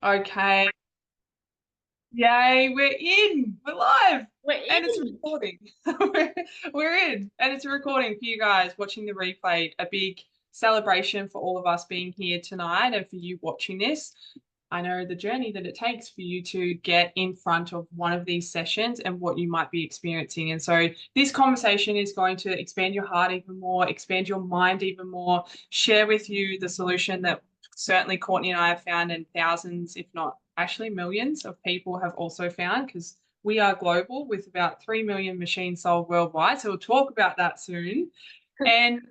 Okay. Yay, we're in. We're live. We're And it's in. recording. We're, we're in. And it's a recording for you guys watching the replay. A big celebration for all of us being here tonight and for you watching this. I know the journey that it takes for you to get in front of one of these sessions and what you might be experiencing. And so this conversation is going to expand your heart even more, expand your mind even more, share with you the solution that certainly Courtney and I have found, and thousands, if not actually millions of people have also found, because we are global with about 3 million machines sold worldwide. So we'll talk about that soon. And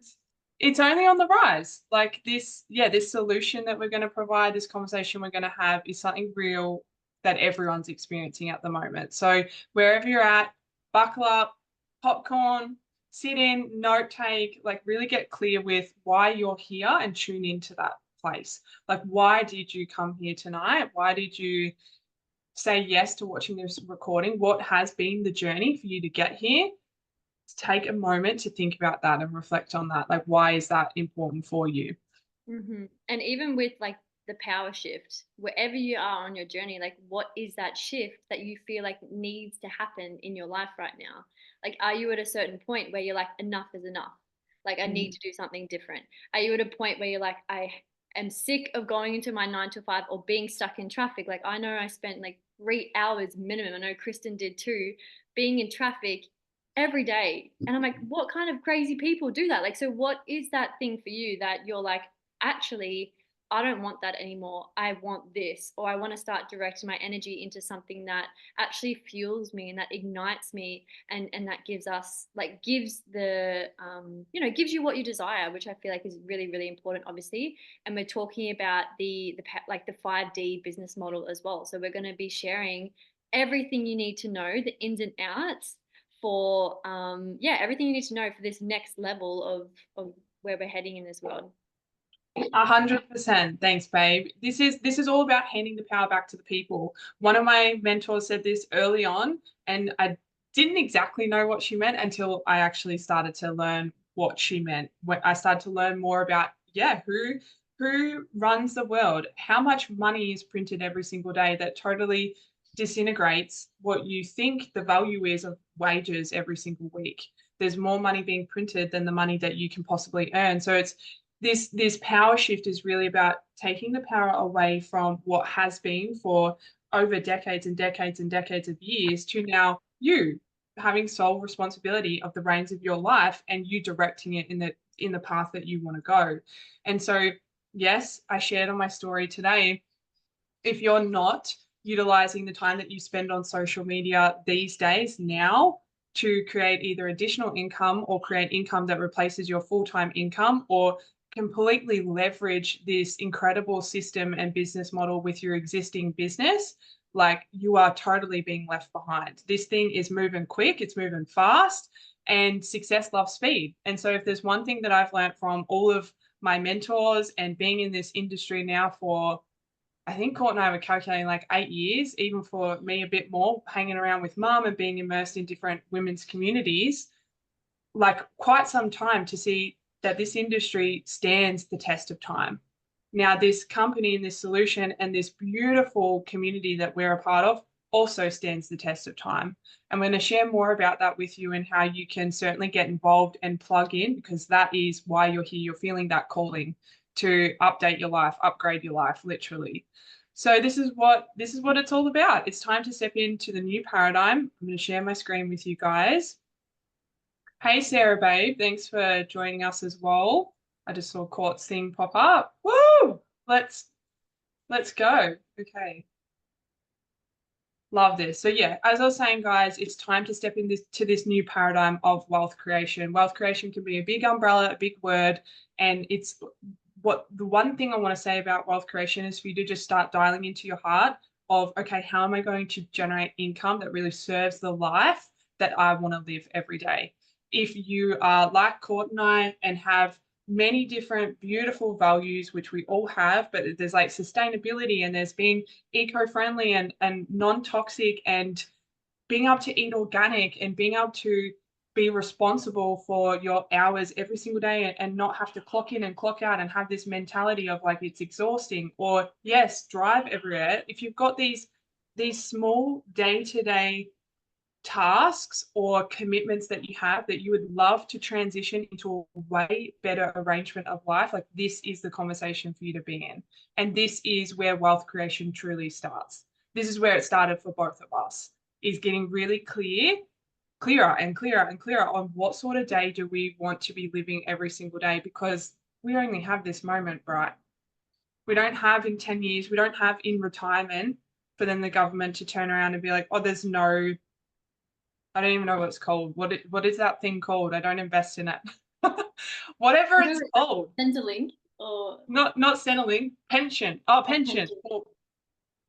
it's only on the rise. Like this, yeah, this solution that we're going to provide, this conversation we're going to have is something real that everyone's experiencing at the moment. So wherever you're at, buckle up, popcorn, sit in, note take, like really get clear with why you're here and tune into that place. Like, why did you come here tonight? Why did you say yes to watching this recording? What has been the journey for you to get here? Take a moment to think about that and reflect on that. Like, why is that important for you? And even with like the power shift, wherever you are on your journey, like what is that shift that you feel like needs to happen in your life right now? Like, are you at a certain point where you're like, enough is enough? Like, I need Mm. to do something different. Are you at a point where you're like, I am sick of going into my 9 to 5 or being stuck in traffic? Like, I know I spent like 3 hours minimum. I know Kristen did too, being in traffic every day. And I'm like, what kind of crazy people do that? Like, so what is that thing for you that you're like, actually, I don't want that anymore. I want this, or I want to start directing my energy into something that actually fuels me and that ignites me, and that gives us like gives the gives you what you desire, which I feel like is really really important, obviously. And we're talking about the like the 5D business model as well. So we're going to be sharing everything you need to know, the ins and outs for everything you need to know for this next level of where we're heading in this world. 100%. Thanks, babe. This is all about handing the power back to the people. One of my mentors said this early on, and I didn't exactly know what she meant until I actually started to learn what she meant. When I started to learn more about, yeah, who runs the world, how much money is printed every single day that totally disintegrates what you think the value is of wages every single week. There's more money being printed than the money that you can possibly earn. So it's this power shift is really about taking the power away from what has been for over decades and decades and decades of years to now you having sole responsibility of the reins of your life and you directing it in the path that you want to go. And so, yes, I shared on my story today, if you're not utilizing the time that you spend on social media these days now to create either additional income or create income that replaces your full-time income, or completely leverage this incredible system and business model with your existing business, like, you are totally being left behind. This thing is moving quick, it's moving fast, and success loves speed. And so if there's one thing that I've learned from all of my mentors and being in this industry now for, I think Court and I were calculating like 8 years, even for me a bit more, hanging around with mum and being immersed in different women's communities, like quite some time to see that this industry stands the test of time. Now, this company and this solution and this beautiful community that we're a part of also stands the test of time. I'm going to share more about that with you and how you can certainly get involved and plug in, because that is why you're here. You're feeling that calling to update your life, upgrade your life, literally. So this is what it's all about. It's time to step into the new paradigm. I'm going to share my screen with you guys. Hey Sarah, babe, thanks for joining us as well. I just saw Court's thing pop up. Woo! Let's go. Okay. Love this. So yeah, as I was saying, guys, it's time to step in this new paradigm of wealth creation. Wealth creation can be a big umbrella, a big word, and it's what the one thing I want to say about wealth creation is for you to just start dialing into your heart of, okay, how am I going to generate income that really serves the life that I want to live every day? If you are like Court and I and have many different beautiful values, which we all have, but there's like sustainability and there's being eco-friendly and non-toxic and being able to eat organic and being able to be responsible for your hours every single day and not have to clock in and clock out and have this mentality of like it's exhausting, or yes, drive everywhere. If you've got these small day-to-day tasks or commitments that you have that you would love to transition into a way better arrangement of life, like this is the conversation for you to be in. And this is where wealth creation truly starts. This is where it started for both of us, is getting really clearer and clearer and clearer on what sort of day do we want to be living every single day, because we only have this moment, right? We don't have in 10 years, we don't have in retirement for then the government to turn around and be like, oh, there's no, I don't even know what it's called. What is that thing called? I don't invest in it. Whatever it's called. Centrelink or Not Centrelink, pension. Oh, pension. Oh,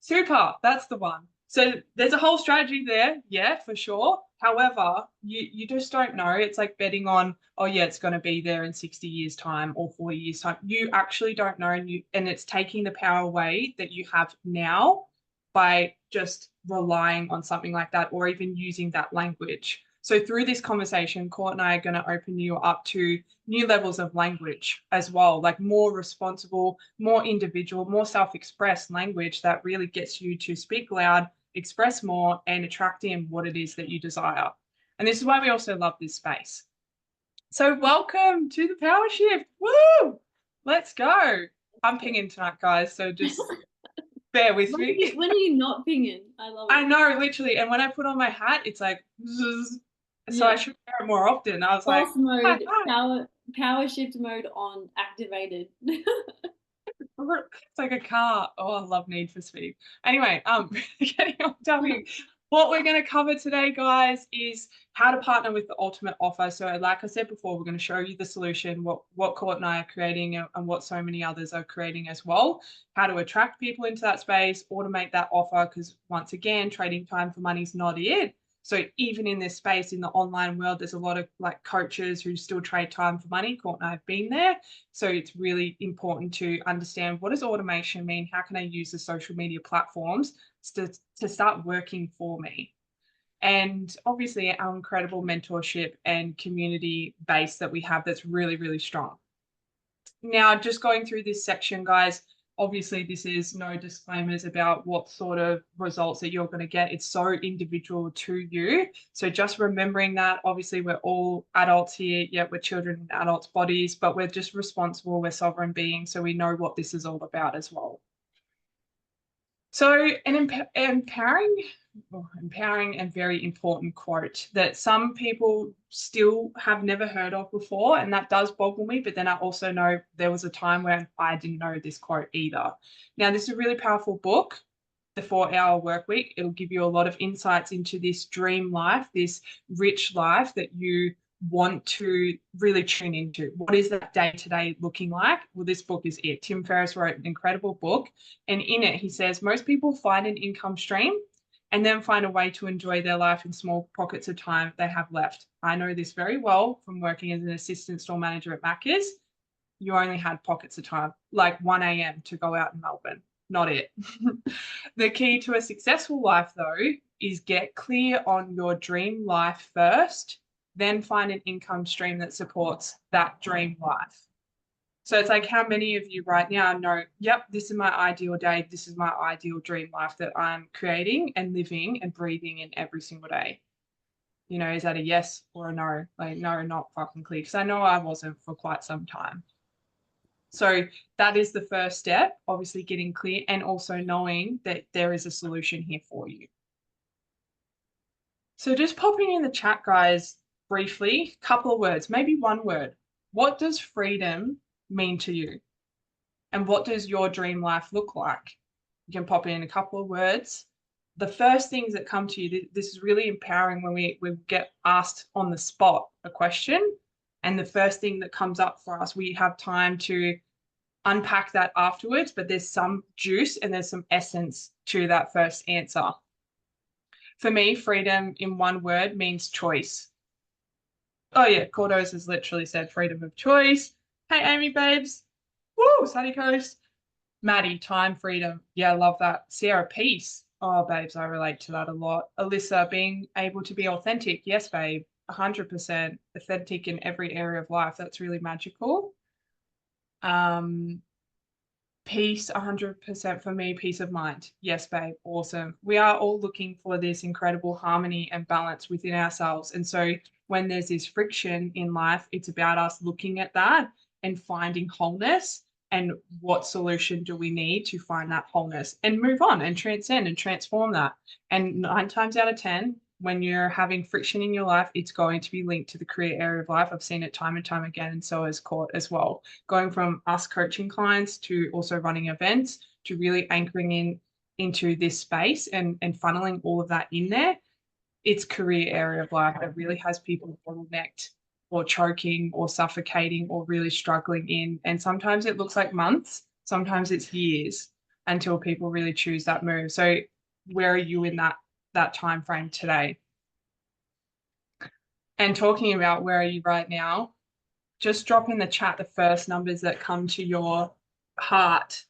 super, that's the one. So there's a whole strategy there, yeah, for sure. However, you just don't know. It's like betting on, oh yeah, it's going to be there in 60 years time or 40 years time. You actually don't know, and it's taking the power away that you have now by just relying on something like that, or even using that language. So through this conversation, Court and I are going to open you up to new levels of language as well, like more responsible, more individual, more self-expressed language that really gets you to speak loud, express more, and attract in what it is that you desire. And this is why we also love this space. So welcome to the Power Shift. Woo! Let's go. I'm pinging tonight, guys, so just bear with me. When are you not pinging? I love it. I know, literally. And when I put on my hat, it's like, zzz. So I should wear it more often. I was Boss like, mode, power shift mode on, activated. it's like a car. Oh, I love Need for Speed. Anyway, getting on topic. What we're going to cover today, guys, is how to partner with the ultimate offer. So like I said before, we're going to show you the solution, what Court and I are creating and what so many others are creating as well, how to attract people into that space, automate that offer, because once again, trading time for money is not it. So even in this space, in the online world, there's a lot of like coaches who still trade time for money. Court and I have been there. So it's really important to understand, what does automation mean? How can I use the social media platforms to start working for me? And obviously our incredible mentorship and community base that we have that's really, really strong. Now, just going through this section, guys, obviously this is no disclaimers about what sort of results that you're going to get. It's so individual to you. So just remembering that, obviously we're all adults here, yet we're children in adults' bodies, but we're just responsible, we're sovereign beings, so we know what this is all about as well. So an empowering and very important quote that some people still have never heard of before, and that does boggle me, but then I also know there was a time when I didn't know this quote either. Now, this is a really powerful book, The 4-Hour Workweek. It'll give you a lot of insights into this dream life, this rich life that you want to really tune into. What is that day-to-day looking like? Well, this book is it. Tim Ferriss wrote an incredible book, and in it he says most people find an income stream and then find a way to enjoy their life in small pockets of time they have left. I know this very well from working as an assistant store manager at Macca's. You only had pockets of time, like 1 a.m. to go out in Melbourne. Not it. The key to a successful life, though, is get clear on your dream life first, then find an income stream that supports that dream life. So it's like, how many of you right now know, yep, this is my ideal day, this is my ideal dream life that I'm creating and living and breathing in every single day? You know, is that a yes or a no? Like, no, not fucking clear, because I know I wasn't for quite some time. So that is the first step, obviously getting clear and also knowing that there is a solution here for you. So just popping in the chat, guys, briefly, couple of words, maybe one word. What does freedom mean to you? And what does your dream life look like? You can pop in a couple of words. The first things that come to you, this is really empowering when we get asked on the spot a question, and the first thing that comes up for us, we have time to unpack that afterwards, but there's some juice and there's some essence to that first answer. For me, freedom in one word means choice. Oh yeah, Cordos has literally said freedom of choice. Hey, Amy, babes. Woo, Sunny Coast. Maddie, time freedom. Yeah, I love that. Sarah, peace. Oh, babes, I relate to that a lot. Alyssa, being able to be authentic. Yes, babe. 100% authentic in every area of life. That's really magical. Peace, 100% for me, peace of mind. Yes, babe, awesome. We are all looking for this incredible harmony and balance within ourselves. And so when there's this friction in life, it's about us looking at that and finding wholeness, and what solution do we need to find that wholeness and move on and transcend and transform that. And 9 times out of 10, when you're having friction in your life, it's going to be linked to the career area of life. I've seen it time and time again, and so has Court as well. Going from us coaching clients to also running events to really anchoring into this space and funneling all of that in there, it's career area of life that really has people bottlenecked or choking or suffocating or really struggling in. And sometimes it looks like months, sometimes it's years until people really choose that move. So where are you in that time frame today? And talking about where are you right now, just drop in the chat the first numbers that come to your heart.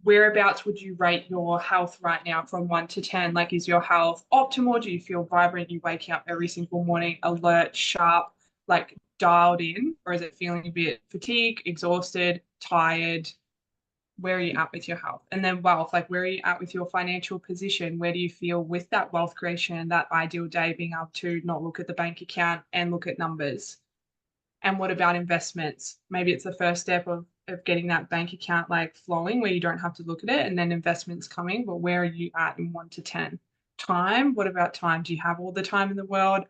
Whereabouts would you rate your health right now from 1 to 10? Like, is your health optimal? Do you feel vibrant? You waking up every single morning, alert, sharp, like dialed in? Or is it feeling a bit fatigued, exhausted, tired? Where are you at with your health? And then wealth, like where are you at with your financial position? Where do you feel with that wealth creation, that ideal day, being able to not look at the bank account and look at numbers? And what about investments? Maybe it's the first step of getting that bank account like flowing where you don't have to look at it, and then investments coming. But where are you at in 1 to 10? Time, what about time? Do you have all the time in the world?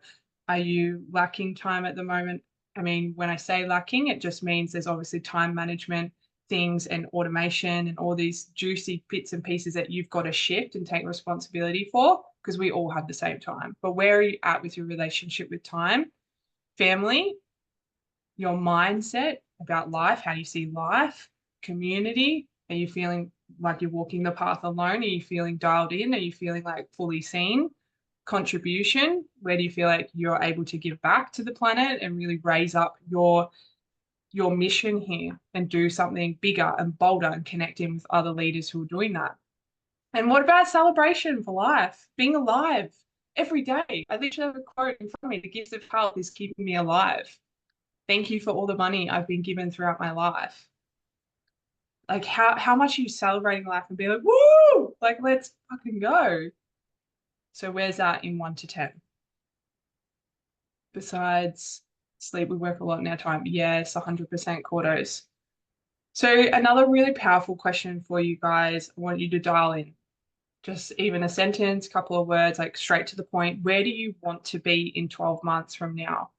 Are you lacking time at the moment? I mean, when I say lacking, it just means there's obviously time management things and automation and all these juicy bits and pieces that you've got to shift and take responsibility for, because we all have the same time. But where are you at with your relationship with time? Family, your mindset about life, how do you see life, community? Are you feeling like you're walking the path alone? Are you feeling dialed in? Are you feeling like fully seen? Contribution, where do you feel like you're able to give back to the planet and really raise up your mission here and do something bigger and bolder and connect in with other leaders who are doing that? And what about celebration for life, being alive every day? I literally have a quote in front of me: the gift of health is keeping me alive. Thank you for all the money I've been given throughout my life. Like how much are you celebrating life and be like, woo, like let's fucking go? So where's that in 1 to 10? Besides sleep, we work a lot in our time. Yes, 100% Cordos. So another really powerful question for you guys, I want you to dial in. Just even a sentence, couple of words, like straight to the point. Where do you want to be in 12 months from now?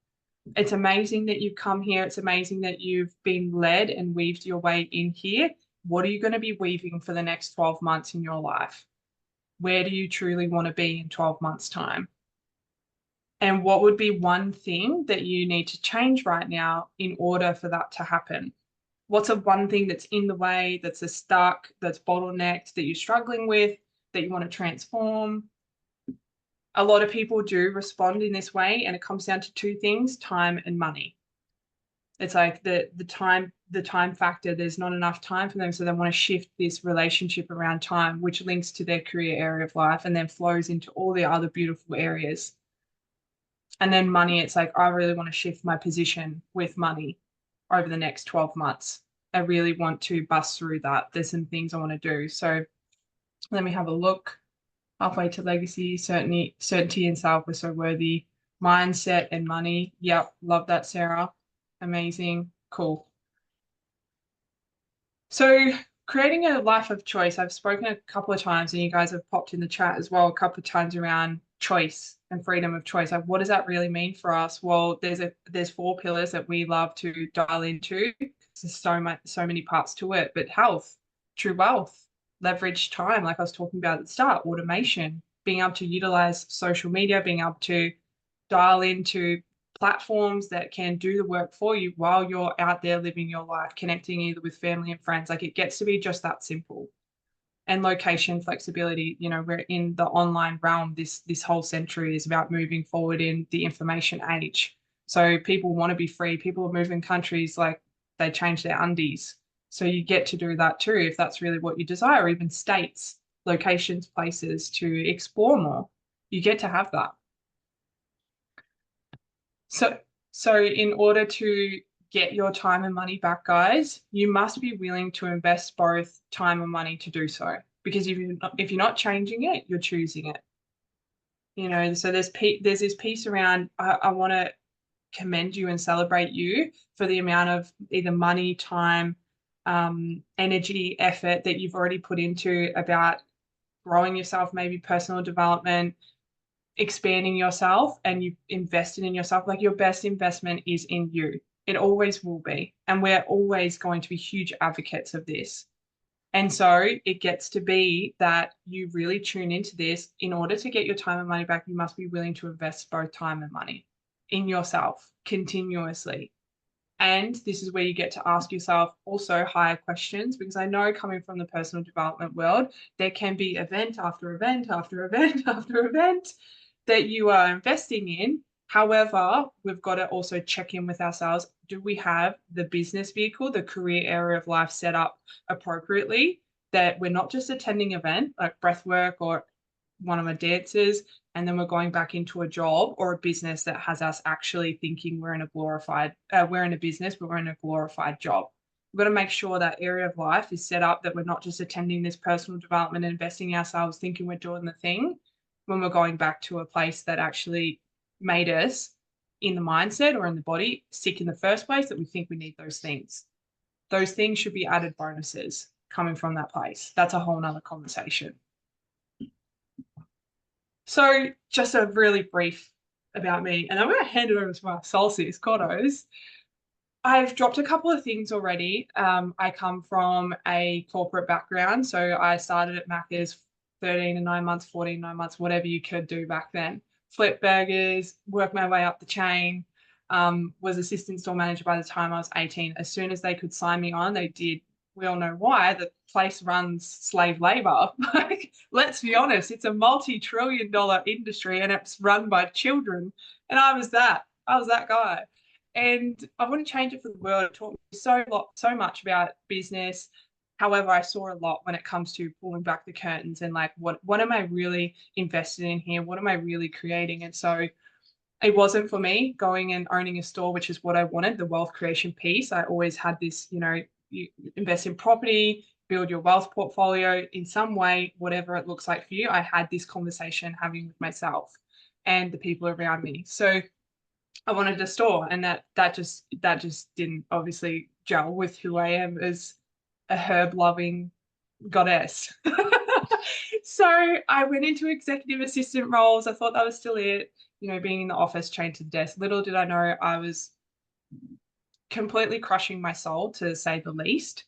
It's amazing that you've come here. It's amazing that you've been led and weaved your way in here. What are you going to be weaving for the next 12 months in your life? Where do you truly want to be in 12 months' time? And what would be one thing that you need to change right now in order for that to happen? What's one thing that's in the way, that's stuck, that's bottlenecked, that you're struggling with, that you want to transform? A lot of people do respond in this way, and it comes down to 2 things: time and money. It's like the time factor. There's not enough time for them, so they want to shift this relationship around time, which links to their career area of life and then flows into all the other beautiful areas. And then money, it's like, I really want to shift my position with money over the next 12 months. I really want to bust through that. There's some things I want to do. So let me have a look. Halfway to legacy, certainty and self are so worthy. Mindset and money. Yep, love that, Sarah. Amazing. Cool. So creating a life of choice. I've spoken a couple of times, and you guys have popped in the chat as well a couple of times around choice and freedom of choice. Like, what does that really mean for us? Well, there's 4 pillars that we love to dial into. There's so many parts to it, but health, true wealth, leverage time, like I was talking about at the start, automation, being able to utilize social media, being able to dial into platforms that can do the work for you while you're out there living your life, connecting either with family and friends. Like, it gets to be just that simple. And location flexibility, we're in the online realm. This whole century is about moving forward in the information age. So people want to be free. People are moving countries, like they change their undies. So you get to do that too, if that's really what you desire, or even states, locations, places to explore more. You get to have that. So in order to get your time and money back, guys, you must be willing to invest both time and money to do so. Because if you're not changing it, you're choosing it. So there's this piece around I want to commend you and celebrate you for the amount of either money, time, energy, effort that you've already put into about growing yourself, maybe personal development, expanding yourself, and you've invested in yourself. Like your best investment is in you. It always will be. And we're always going to be huge advocates of this. And so it gets to be that you really tune into this. In order to get your time and money back, you must be willing to invest both time and money in yourself continuously. And this is where you get to ask yourself also higher questions, because I know coming from the personal development world, there can be event after event after event after event that you are investing in. However, we've got to also check in with ourselves. Do we have the business vehicle, the career area of life set up appropriately, that we're not just attending event like breath work or one of my dances, and then we're going back into a job or a business that has us actually thinking we're in a business, but we're in a glorified job. We've got to make sure that area of life is set up that we're not just attending this personal development and investing in ourselves, thinking we're doing the thing, when we're going back to a place that actually made us in the mindset or in the body sick in the first place, that we think we need those things. Those things should be added bonuses coming from that place. That's a whole nother conversation. So just a really brief about me, and I'm going to hand it over to my Solstice Cottos. I've dropped a couple of things already. I come from a corporate background, so I started at Macca's 13 and 9 months, 14, 9 months, whatever you could do back then. Flip burgers, worked my way up the chain, was assistant store manager by the time I was 18. As soon as they could sign me on, they did. We all know why. The place runs slave labor. Like, let's be honest, it's a multi-trillion-dollar industry and it's run by children. And I was that guy. And I wouldn't change it for the world. It taught me so much about business. However, I saw a lot when it comes to pulling back the curtains and like, what am I really invested in here? What am I really creating? And so it wasn't for me going and owning a store, which is what I wanted, the wealth creation piece. I always had this, you invest in property, build your wealth portfolio in some way, whatever it looks like for you. I had this conversation having with myself and the people around me. So I wanted a store, and that just didn't obviously gel with who I am as a herb loving goddess. So I went into executive assistant roles. I thought that was still it, being in the office, chained to the desk. Little did I know I was completely crushing my soul, to say the least.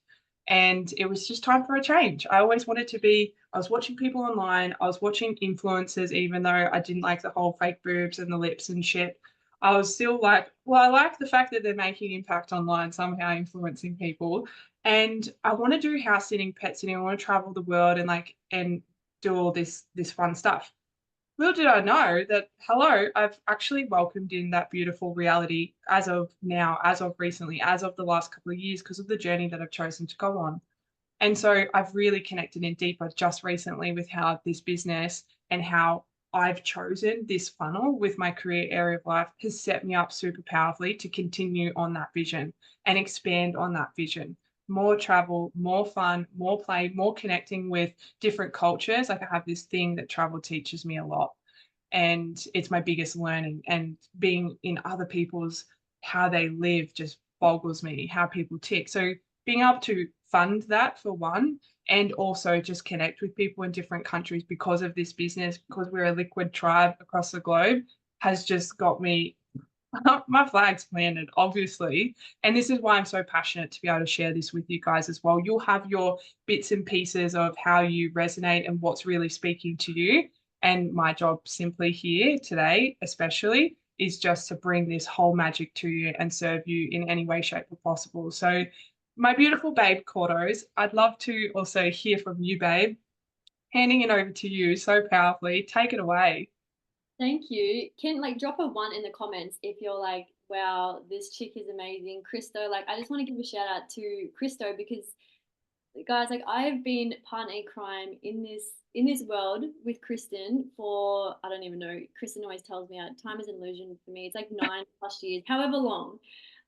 And it was just time for a change. I always wanted to be, I was watching people online, I was watching influencers, even though I didn't like the whole fake boobs and the lips and shit. I was still like, well, I like the fact that they're making impact online, somehow influencing people. And I want to do house sitting, pet sitting, I want to travel the world and do all this fun stuff. Little did I know that, hello, I've actually welcomed in that beautiful reality as of now, as of recently, as of the last couple of years, because of the journey that I've chosen to go on. And so I've really connected in deeper just recently with how this business and how I've chosen this funnel with my career area of life has set me up super powerfully to continue on that vision and expand on that vision. More travel, more fun, more play, more connecting with different cultures. Like I have this thing that travel teaches me a lot. And it's my biggest learning. And being in other people's, how they live just boggles me, how people tick. So being able to fund that for one, and also just connect with people in different countries because of this business, because we're a liquid tribe across the globe, has just got me my flag's planted, obviously. And this is why I'm so passionate to be able to share this with you guys as well. You'll have your bits and pieces of how you resonate and what's really speaking to you. And my job simply here today, especially, is just to bring this whole magic to you and serve you in any way, shape, or possible. So, my beautiful babe, Cordos, I'd love to also hear from you, babe. Handing it over to you so powerfully. Take it away. Thank you. Can like drop a one in the comments if you're like, wow, this chick is amazing. Christo, like I just want to give a shout out to Christo because guys, like I have been partner in crime in this world with Kristen for, I don't even know. Kristen always tells me time is an illusion for me. It's like 9+ years, however long.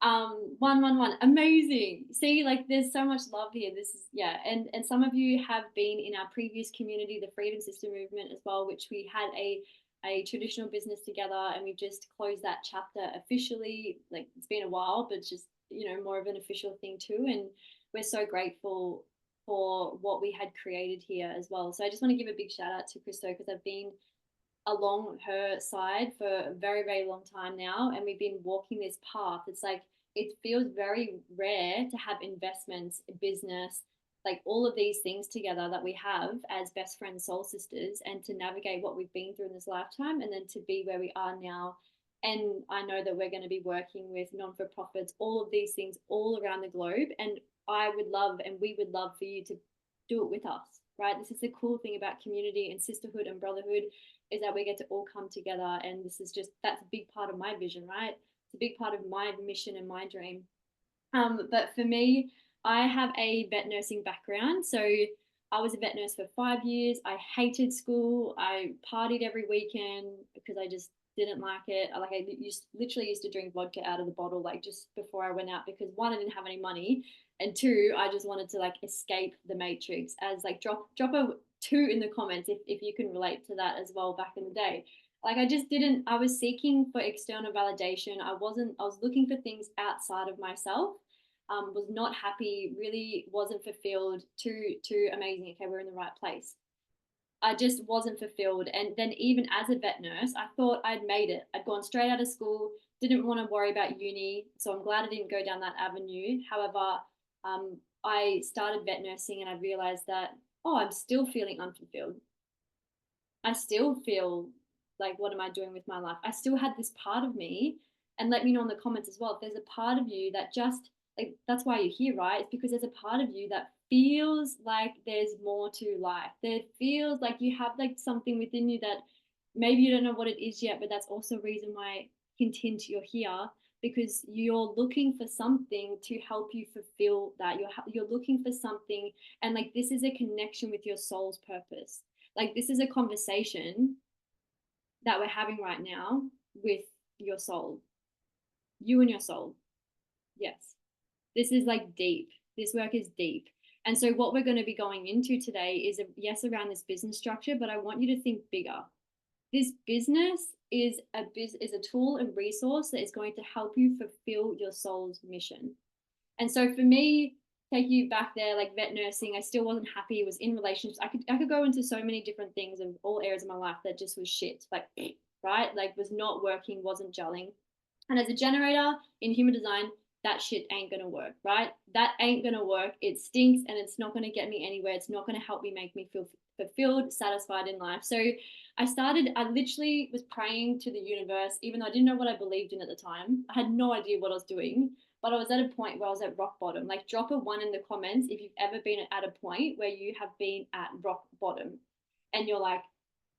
111, amazing. See, like there's so much love here. This is, yeah, and some of you have been in our previous community, the Freedom Sister Movement as well, which we had a traditional business together, and we've just closed that chapter officially. Like it's been a while, but it's just, you know, more of an official thing too. And we're so grateful for what we had created here as well. So I just want to give a big shout out to Christo, because I've been along her side for a very, very long time now, and we've been walking this path. It's like it feels very rare to have investments, business, like all of these things together that we have as best friends, soul sisters, and to navigate what we've been through in this lifetime, and then to be where we are now. And I know that we're going to be working with non for profits, all of these things all around the globe. And I would love, and we would love for you to do it with us, right? This is the cool thing about community and sisterhood and brotherhood, is that we get to all come together. And this is just, that's a big part of my vision, right? It's a big part of my mission and my dream. But for me, I have a vet nursing background. So I was a vet nurse for 5 years. I hated school. I partied every weekend because I just didn't like it. Literally used to drink vodka out of the bottle, like just before I went out, because one, I didn't have any money, and two, I just wanted to like escape the matrix. As like drop a two in the comments if you can relate to that as well back in the day. Like I just didn't, I was seeking for external validation. I was looking for things outside of myself. Was not happy, really wasn't fulfilled. Too amazing. Okay, we're in the right place. I just wasn't fulfilled. And then even as a vet nurse, I thought I'd made it. I'd gone straight out of school, didn't want to worry about uni. So I'm glad I didn't go down that avenue. However, I started vet nursing and I realized that, oh, I'm still feeling unfulfilled. I still feel like, what am I doing with my life? I still had this part of me, and let me know in the comments as well if there's a part of you that just, like, that's why you're here, right? It's because there's a part of you that feels like there's more to life. That feels like you have like something within you that maybe you don't know what it is yet, but that's also a reason why hint you're here, because you're looking for something to help you fulfill that. You're looking for something, and like this is a connection with your soul's purpose. Like this is a conversation that we're having right now with your soul, you and your soul. Yes, this is like deep. This work is deep. And so what we're going to be going into today is yes, around this business structure, but I want you to think bigger. This business is a tool and resource that is going to help you fulfill your soul's mission. And so for me, take you back there, like vet nursing, I still wasn't happy. Was in relationships. I could go into so many different things of all areas of my life that just was shit. Like, right? Like was not working, wasn't gelling. And as a generator in human design, that shit ain't gonna work, right? That ain't gonna work. It stinks and it's not gonna get me anywhere. It's not gonna help me make me feel fulfilled, satisfied in life. So I literally was praying to the universe, even though I didn't know what I believed in at the time. I had no idea what I was doing, but I was at a point where I was at rock bottom. Like drop a one in the comments if you've ever been at a point where you have been at rock bottom and you're like,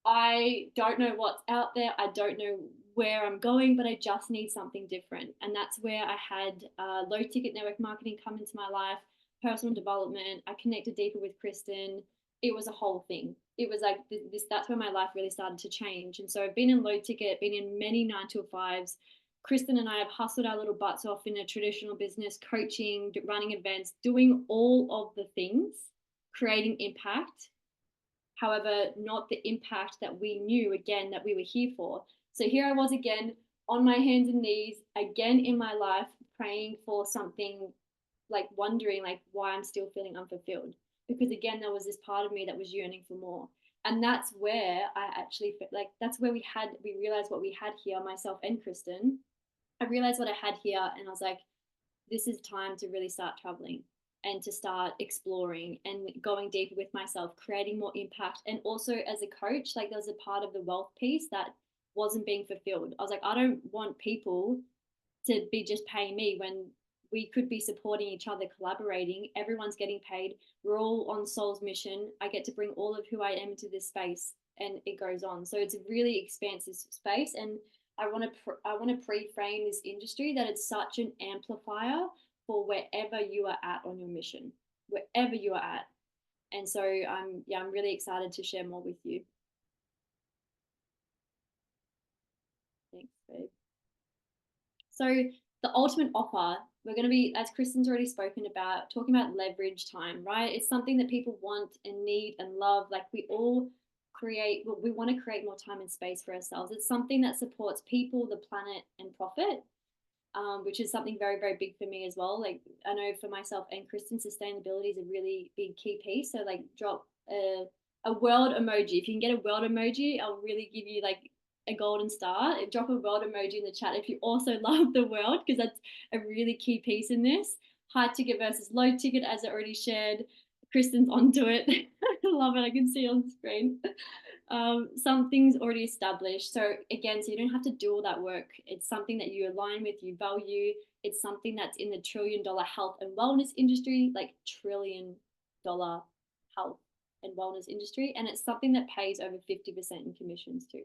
I don't know what's out there. I don't know where I'm going, but I just need something different. And that's where I had low ticket network marketing come into my life, personal development. I connected deeper with Kristen. It was a whole thing. It was like this, that's where my life really started to change. And so I've been in low ticket, been in many 9 to 5s. Kristen and I have hustled our little butts off in a traditional business, coaching, running events, doing all of the things, creating impact. However, not the impact that we knew, again, that we were here for. So here I was again on my hands and knees, again in my life, praying for something, like wondering like why I'm still feeling unfulfilled. Because again, there was this part of me that was yearning for more. And that's where I actually like, that's where we realized what we had here, myself and Kristen. I realized what I had here, and I was like, this is time to really start traveling and to start exploring and going deeper with myself, creating more impact. And also as a coach, like there was a part of the wealth piece that wasn't being fulfilled. I was like, I don't want people to be just paying me when we could be supporting each other, collaborating. Everyone's getting paid. We're all on soul's mission. I get to bring all of who I am into this space, and it goes on. So it's a really expansive space. And I want to pre-frame this industry that it's such an amplifier for wherever you are at on your mission. wherever you are at. And so I'm really excited to share more with you. Thanks, babe. So the ultimate offer, we're going to be, as Kristen's already spoken about, talking about leverage time, right? It's something that people want and need and love. Like we all create, well, we want to create more time and space for ourselves. It's something that supports people, the planet, and profit. Which is something very, very big for me as well. Like I know for myself and Kristen, sustainability is a really big key piece. So like drop a world emoji. If you can get a world emoji, I'll really give you like a golden star. Drop a world emoji in the chat if you also love the world, because that's a really key piece in this. High ticket versus low ticket, as I already shared. Kristen's onto it. I love it. I can see on screen. Something's already established. So again, so you don't have to do all that work. It's something that you align with, you value. It's something that's in the $1 trillion health and wellness industry, like $1 trillion health and wellness industry. And it's something that pays over 50% in commissions too.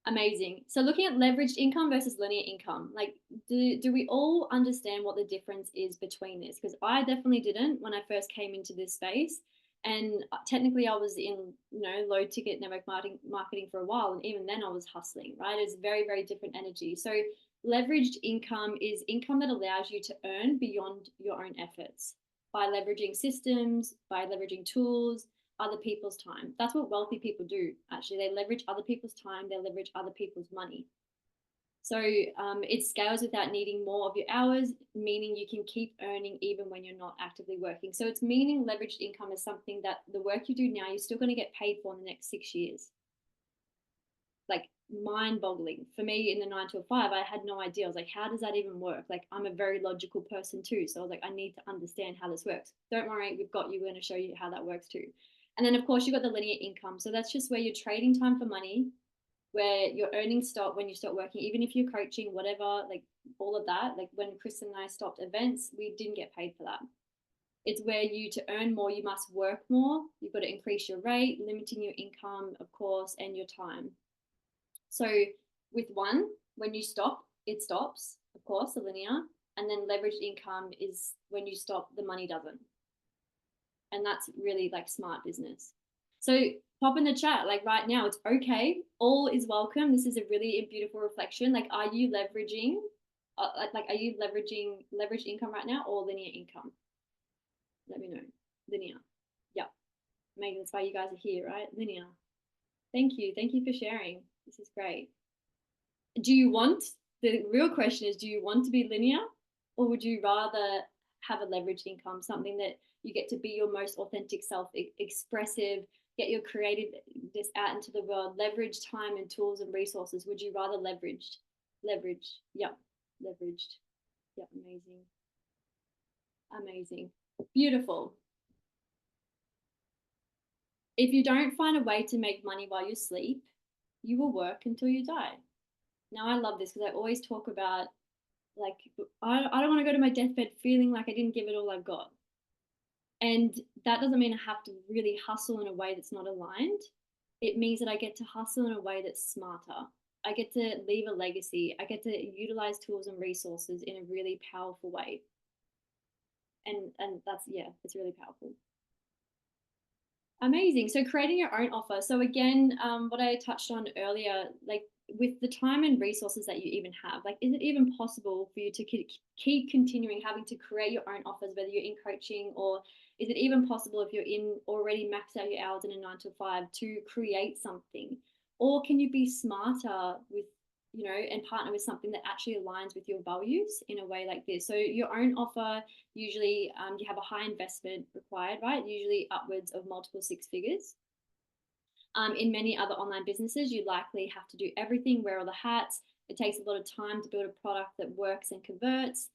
Amazing. So looking at leveraged income versus linear income, like do we all understand what the difference is between this? Because I definitely didn't when I first came into this space. And technically I was in, low ticket network marketing for a while. And even then I was hustling, right? It's very, very different energy. So leveraged income is income that allows you to earn beyond your own efforts by leveraging systems, by leveraging tools, other people's time. That's what wealthy people do, actually. They leverage other people's time, they leverage other people's money. So it scales without needing more of your hours, meaning you can keep earning even when you're not actively working. So it's meaning leveraged income is something that the work you do now, you're still going to get paid for in the next 6 years. Like mind boggling. For me in the 9 to 5, I had no idea. I was like, how does that even work? Like I'm a very logical person too. So I was like, I need to understand how this works. Don't worry, we've got you. We're going to show you how that works too. And then of course you've got the linear income. So that's just where you're trading time for money, where your earnings stop when you stop working, even if you're coaching, whatever, like all of that. Like when Kristen and I stopped events, we didn't get paid for that. It's where you, to earn more, you must work more. You've got to increase your rate, limiting your income, of course, and your time. So with one, when you stop, it stops, of course, the linear. And then leveraged income is when you stop, the money doesn't. And that's really like smart business. So pop in the chat, like right now, it's okay. All is welcome. This is a really beautiful reflection. Like, are you leveraging, are you leveraging leveraged income right now or linear income? Let me know. Linear. Yeah. Maybe that's why you guys are here, right? Linear. Thank you. Thank you for sharing. This is great. Do you want, the real question is, do you want to be linear, or would you rather have a leveraged income, something that you get to be your most authentic self, expressive, get your creativeness out into the world, leverage time and tools and resources? Would you rather leveraged? Yep. Leveraged. Yep. Amazing. Amazing. Beautiful. If you don't find a way to make money while you sleep, you will work until you die. Now, I love this because I always talk about, like, I don't want to go to my deathbed feeling like I didn't give it all I've got. And that doesn't mean I have to really hustle in a way that's not aligned. It means that I get to hustle in a way that's smarter. I get to leave a legacy. I get to utilize tools and resources in a really powerful way. And that's, yeah, it's really powerful. Amazing. So creating your own offer. So again, what I touched on earlier, like with the time and resources that you even have, like, is it even possible for you to keep continuing having to create your own offers, whether you're in coaching, or is it even possible if you're in already maxed out your hours in a 9 to 5 to create something? Or can you be smarter with, and partner with something that actually aligns with your values in a way like this? So your own offer, usually you have a high investment required, right? Usually upwards of multiple 6 figures. In many other online businesses, you likely have to do everything, wear all the hats. It takes a lot of time to build a product that works and converts.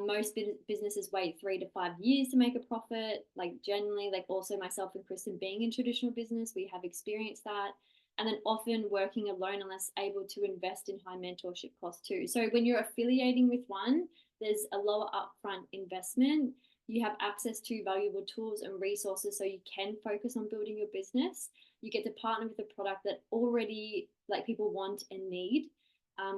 Most businesses wait 3 to 5 years to make a profit. Like generally, like also myself and Kristen being in traditional business, we have experienced that. And then often working alone unless able to invest in high mentorship costs too. So when you're affiliating with one, there's a lower upfront investment. You have access to valuable tools and resources so you can focus on building your business. You get to partner with a product that already like people want and need.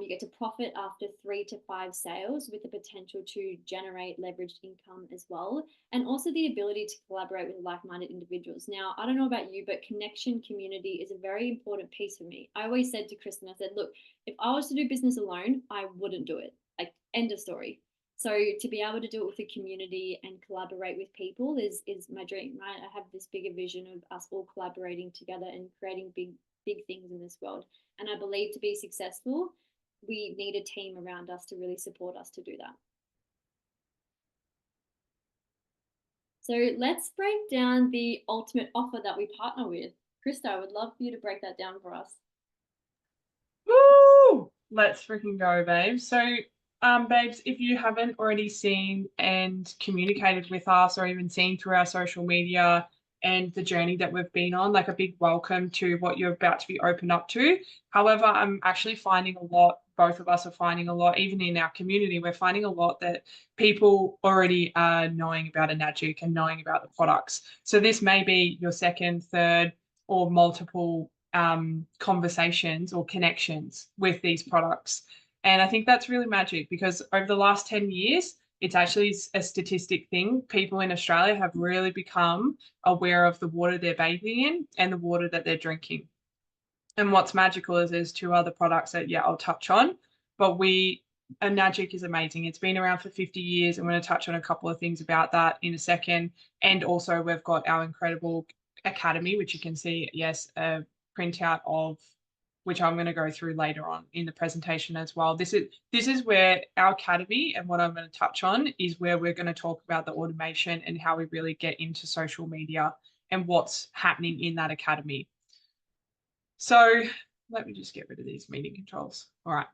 You get to profit after 3 to 5 sales with the potential to generate leveraged income as well. And also the ability to collaborate with like minded individuals. Now, I don't know about you, but connection community is a very important piece for me. I always said to Kristen, I said, look, if I was to do business alone, I wouldn't do it. Like, end of story. So to be able to do it with a community and collaborate with people is my dream, right? I have this bigger vision of us all collaborating together and creating big things in this world. And I believe to be successful, we need a team around us to really support us to do that. So let's break down the ultimate offer that we partner with. Krista, I would love for you to break that down for us. Woo! Let's freaking go, babes. So, babes, if you haven't already seen and communicated with us or even seen through our social media and the journey that we've been on, like a big welcome to what you're about to be opened up to. However, I'm actually finding a lot, both of us are finding a lot, even in our community, we're finding a lot that people already are knowing about Enagic and knowing about the products. So this may be your second, third, or multiple conversations or connections with these products. And I think that's really magic because over the last 10 years, it's actually a statistic thing. People in Australia have really become aware of the water they're bathing in and the water that they're drinking. And what's magical is there's 2 other products that, yeah, I'll touch on, but Enagic is amazing. It's been around for 50 years. I'm going to touch on a couple of things about that in a second. And also we've got our incredible academy, which you can see, yes, a printout of, which I'm going to go through later on in the presentation as well. This is where our academy and what I'm going to touch on is where we're going to talk about the automation and how we really get into social media and what's happening in that academy. So let me just get rid of these meeting controls. All right.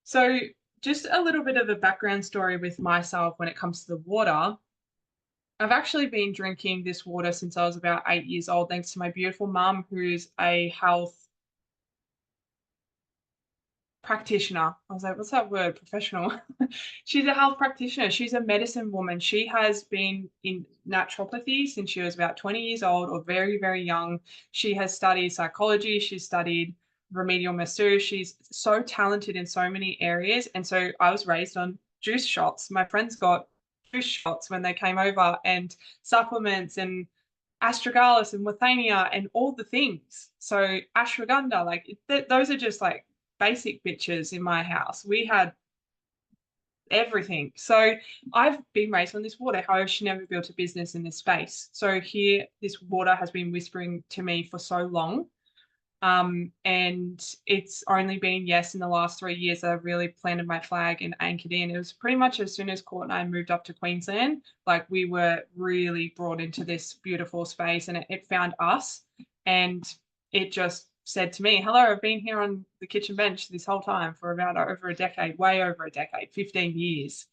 So just a little bit of a background story with myself when it comes to the water. I've actually been drinking this water since I was about 8 years old, thanks to my beautiful mum, who's a health practitioner. I was like, what's that word? Professional. She's a health practitioner. She's a medicine woman. She has been in naturopathy since she was about 20 years old or very, very young. She has studied psychology. She's studied remedial massage. She's so talented in so many areas. And so I was raised on juice shots. My friends got juice shots when they came over and supplements and astragalus and withania and all the things. So ashwagandha, like those are just like basic bitches in my house. We had everything. So I've been raised on this water. However, she never built a business in this space. So here, this water has been whispering to me for so long. And it's only been, yes, in the last 3 years that I've really planted my flag and anchored in. It was pretty much as soon as Court and I moved up to Queensland, like we were really brought into this beautiful space and it found us. And it just said to me, hello, I've been here on the kitchen bench this whole time for about over a decade, way over a decade, 15 years.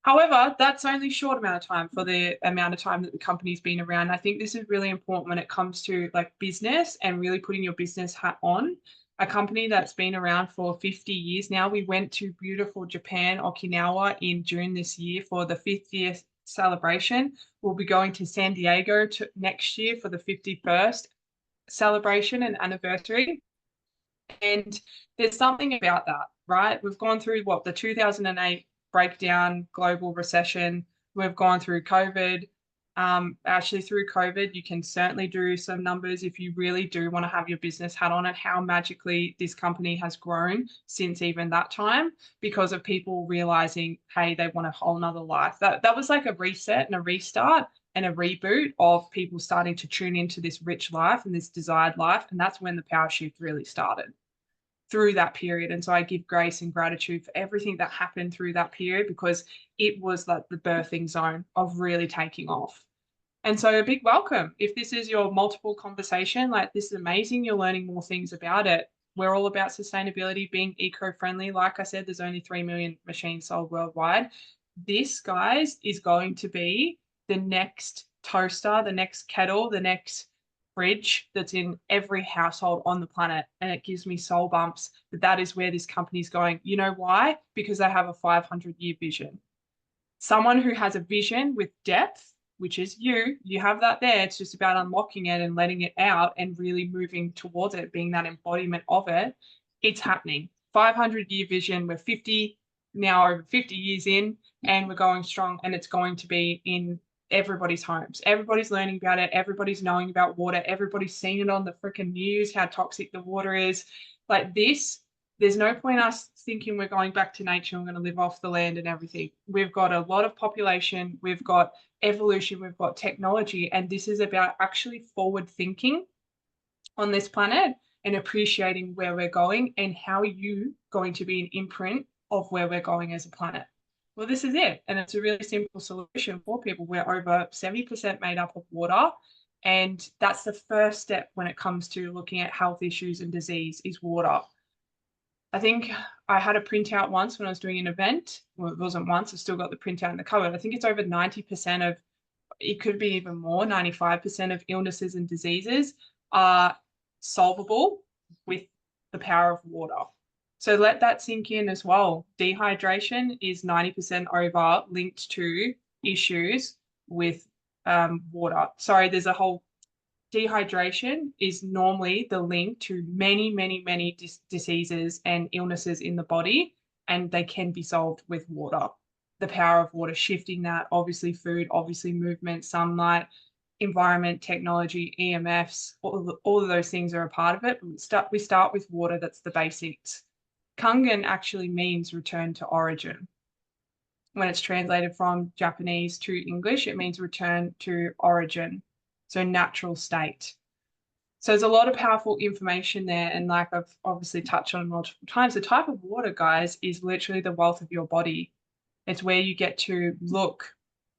However, that's only a short amount of time for the amount of time that the company's been around. I think this is really important when it comes to like business and really putting your business hat on. A company that's been around for 50 years now. We went to beautiful Japan, Okinawa in June this year for the 50th celebration. We'll be going to San Diego next year for the 51st celebration and anniversary. And there's something about that, right? We've gone through the 2008 breakdown, global recession. We've gone through COVID. Actually, through COVID, you can certainly do some numbers if you really do want to have your business hat on, and how magically this company has grown since even that time because of people realizing, hey, they want a whole nother life. That was like a reset and a restart and a reboot of people starting to tune into this rich life and this desired life. And that's when the power shift really started through that period. And so I give grace and gratitude for everything that happened through that period because it was like the birthing zone of really taking off. And so a big welcome. If this is your multiple conversation, like this is amazing. You're learning more things about it. We're all about sustainability, being eco-friendly. Like I said, there's only 3 million machines sold worldwide. This, guys, is going to be the next toaster, the next kettle, the next fridge that's in every household on the planet. And it gives me soul bumps that is where this company's going. You know why? Because they have a 500-year vision. Someone who has a vision with depth, which is you have that there. It's just about unlocking it and letting it out and really moving towards it, being that embodiment of it. It's happening. 500-year vision. We're 50 now, over 50 years in, and we're going strong, and it's going to be in everybody's homes. Everybody's learning about it. Everybody's knowing about water. Everybody's seen it on the freaking news, how toxic the water is. Like this, there's no point us thinking we're going back to nature and we're going to live off the land and everything. We've got a lot of population, we've got evolution, we've got technology, and this is about actually forward thinking on this planet and appreciating where we're going and how you going to be an imprint of where we're going as a planet. Well, this is it. And it's a really simple solution for people. We're over 70% made up of water. And that's the first step when it comes to looking at health issues and disease is water. I think I had a printout once when I was doing an event. Well, it wasn't once, I still got the printout in the cupboard. I think it's over 90% of, it could be even more, 95% of illnesses and diseases are solvable with the power of water. So let that sink in as well. Dehydration is 90% over linked to issues with water. Sorry, there's a whole, dehydration is normally the link to many, many, many diseases and illnesses in the body, and they can be solved with water. The power of water, shifting that, obviously food, obviously movement, sunlight, environment, technology, EMFs, all of those things are a part of it. But we start with water, that's the basics. Kangen actually means return to origin. When it's translated from Japanese to English, it means return to origin. So natural state. So there's a lot of powerful information there. And like I've obviously touched on multiple times, the type of water, guys, is literally the wealth of your body. It's where you get to look.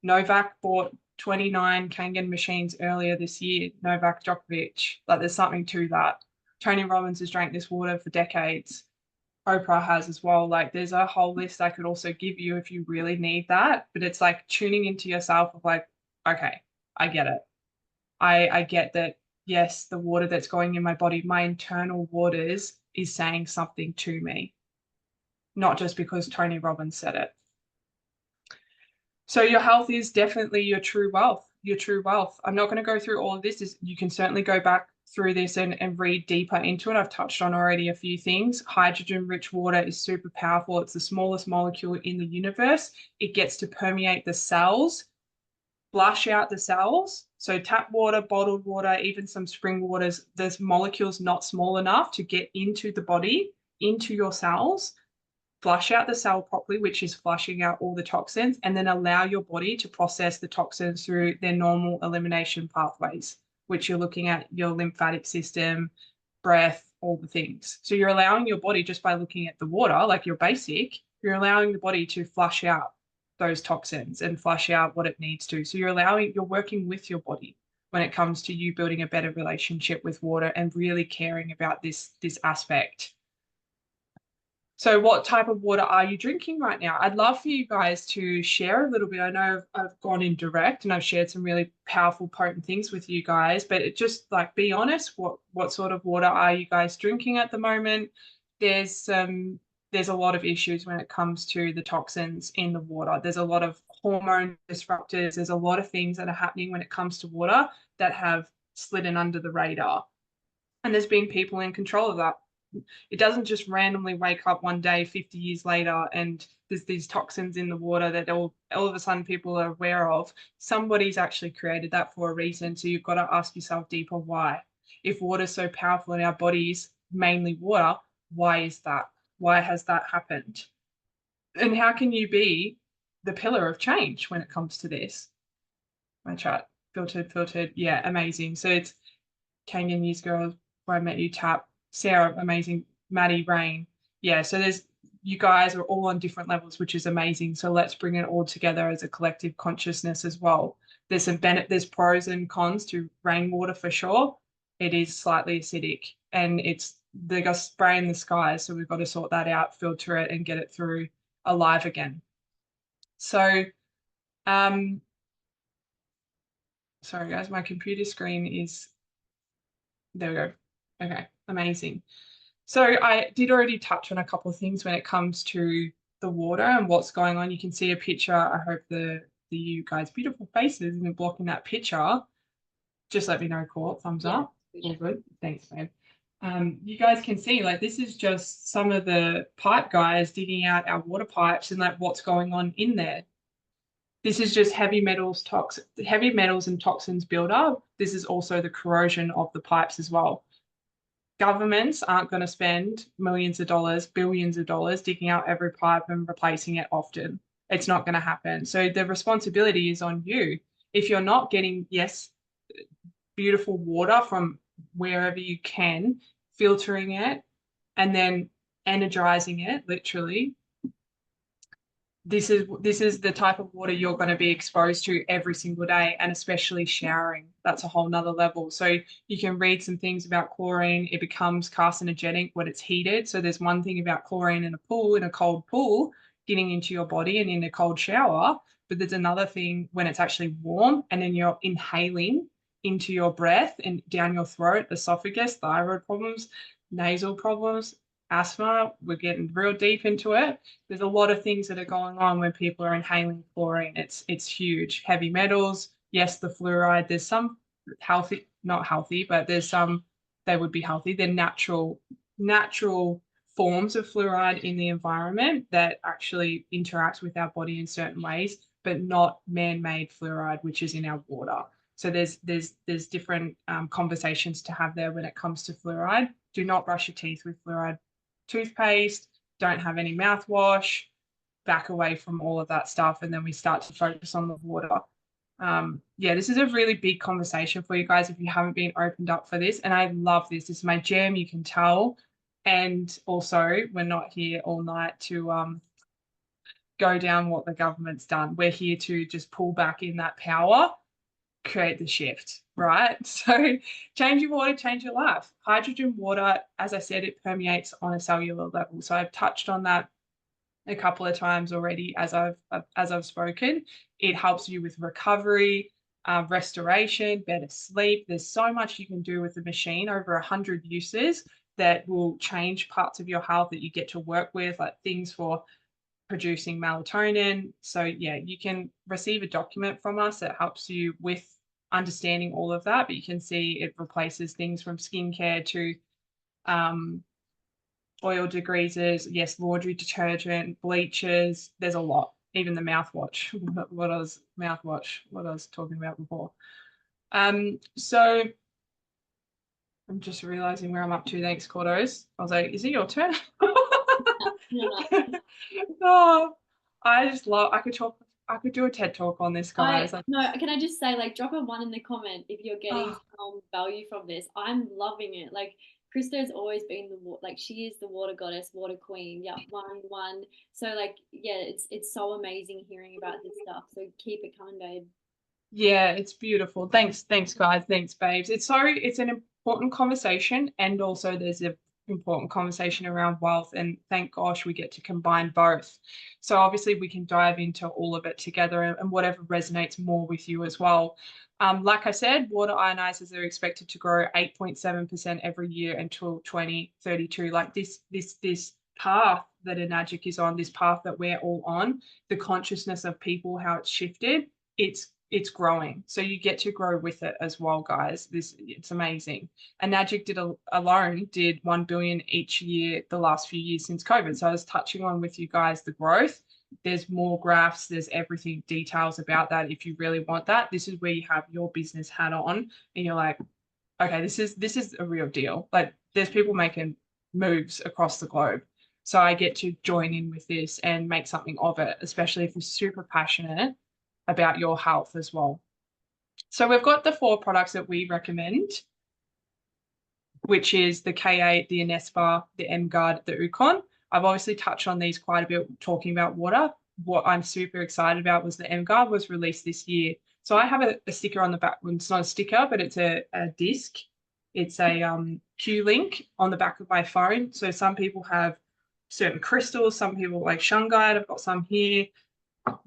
Novak bought 29 Kangen machines earlier this year. Novak Djokovic. Like there's something to that. Tony Robbins has drank this water for decades. Oprah has as well. Like there's a whole list I could also give you if you really need that. But it's like tuning into yourself of like, okay, I get it. I get that, yes, the water that's going in my body, my internal waters is saying something to me, not just because Tony Robbins said it. So your health is definitely your true wealth, your true wealth. I'm not going to go through all of this. You can certainly go back through this and read deeper into it. I've touched on already a few things. Hydrogen-rich water is super powerful. It's the smallest molecule in the universe. It gets to permeate the cells, flush out the cells. So tap water, bottled water, even some spring waters, there's molecules not small enough to get into the body, into your cells, flush out the cell properly, which is flushing out all the toxins, and then allow your body to process the toxins through their normal elimination pathways, which you're looking at your lymphatic system, breath, all the things. So you're allowing your body, just by looking at the water, like your basic, you're allowing the body to flush out those toxins and flush out what it needs to. So you're working with your body when it comes to you building a better relationship with water and really caring about this aspect. So what type of water are you drinking right now? I'd love for you guys to share a little bit. I know I've gone in direct and I've shared some really powerful, potent things with you guys, but it just like, be honest, what sort of water are you guys drinking at the moment? There's a lot of issues when it comes to the toxins in the water. There's a lot of hormone disruptors. There's a lot of things that are happening when it comes to water that have slidden under the radar. And there's been people in control of that. It doesn't just randomly wake up one day 50 years later and there's these toxins in the water that all of a sudden people are aware of. Somebody's actually created that for a reason. So you've got to ask yourself deeper why. If water is so powerful in our bodies, mainly water, why is that? Why has that happened? And how can you be the pillar of change when it comes to this? My chat, filtered. Yeah, amazing. So it's Kangen News Girl, Where I Met You, Tap, Sarah, amazing, Maddie, Rain. Yeah, so you guys are all on different levels, which is amazing. So let's bring it all together as a collective consciousness as well. There's pros and cons to rainwater for sure. It is slightly acidic and they got spray in the sky. So we've got to sort that out, filter it and get it through alive again. So, sorry guys, my computer screen is, there we go. Okay, amazing. So I did already touch on a couple of things when it comes to the water and what's going on. You can see a picture. I hope you guys' beautiful faces isn't blocking that picture. Just let me know, Court, thumbs up. All good. Thanks, babe. You guys can see, like, this is just some of the pipe guys digging out our water pipes and like what's going on in there. This is just heavy metals and toxins build up. This is also the corrosion of the pipes as well. Governments aren't going to spend millions of dollars, billions of dollars digging out every pipe and replacing it often. It's not going to happen. So the responsibility is on you. If you're not getting, yes, beautiful water from wherever you can, filtering it and then energizing it, literally, this is the type of water you're going to be exposed to every single day, and especially showering. That's a whole nother level. So you can read some things about chlorine. It becomes carcinogenic when it's heated. So there's one thing about chlorine in a pool, in a cold pool, getting into your body and in a cold shower. But there's another thing when it's actually warm and then you're inhaling into your breath and down your throat, esophagus, thyroid problems, nasal problems, asthma. We're getting real deep into it. There's a lot of things that are going on when people are inhaling chlorine. It's huge. Heavy metals, yes, the fluoride. There's some healthy, not healthy, but there's some they would be healthy. They're natural forms of fluoride in the environment that actually interacts with our body in certain ways, but not man-made fluoride, which is in our water. So there's different conversations to have there when it comes to fluoride. Do not brush your teeth with fluoride toothpaste. Don't have any mouthwash. Back away from all of that stuff, and then we start to focus on the water. Yeah, this is a really big conversation for you guys if you haven't been opened up for this. And I love this. This is my jam, you can tell. And also, we're not here all night to go down what the government's done. We're here to just pull back in that power, create the shift, right? So change your water, change your life. Hydrogen water, as I said, it permeates on a cellular level. So I've touched on that a couple of times already as I've spoken. It helps you with recovery, restoration, better sleep. There's so much you can do with the machine, over 100 uses that will change parts of your health that you get to work with, like things for producing melatonin. So yeah, you can receive a document from us that helps you with understanding all of that, but you can see it replaces things from skincare to oil degreasers, yes, laundry detergent, bleachers. There's a lot. Even the mouthwash. What I was talking about before. So I'm just realizing where I'm up to. Thanks, Cordos. I was like, is it your turn? Oh, I just love. I could do a TED talk on this, guys. No, can I just say, like, drop a one in the comment if you're getting Oh, some value from this. I'm loving it. Like, Krista's always been she is the water goddess, water queen. Yeah, one. So like, yeah, it's so amazing hearing about this stuff. So keep it coming, babe. yeah, it's beautiful. Thanks, guys. Thanks, babes. It's an important conversation, and also there's a important conversation around wealth, and thank gosh we get to combine both. So obviously we can dive into all of it together and whatever resonates more with you as well. Like I said, water ionizers are expected to grow 8.7% every year until 2032. Like this path that Enagic is on, this path that we're all on, the consciousness of people, how it's shifted, it's growing. So you get to grow with it as well, guys. It's amazing. And Enagic alone did 1 billion each year the last few years since COVID. So I was touching on with you guys the growth. There's more graphs, there's everything, details about that. If you really want that, this is where you have your business hat on and you're like, okay, this is a real deal. Like there's people making moves across the globe. So I get to join in with this and make something of it, especially if you're super passionate about your health as well. So we've got the 4 products that we recommend, which is the K8, the Enespa, the MGuard, the Ukon. I've obviously touched on these quite a bit talking about water. What I'm super excited about was the MGuard was released this year. So I have a sticker on the back. Well, it's not a sticker, but it's a disc. It's a Q-Link on the back of my phone. So some people have certain crystals, some people like shungite. I've got some here.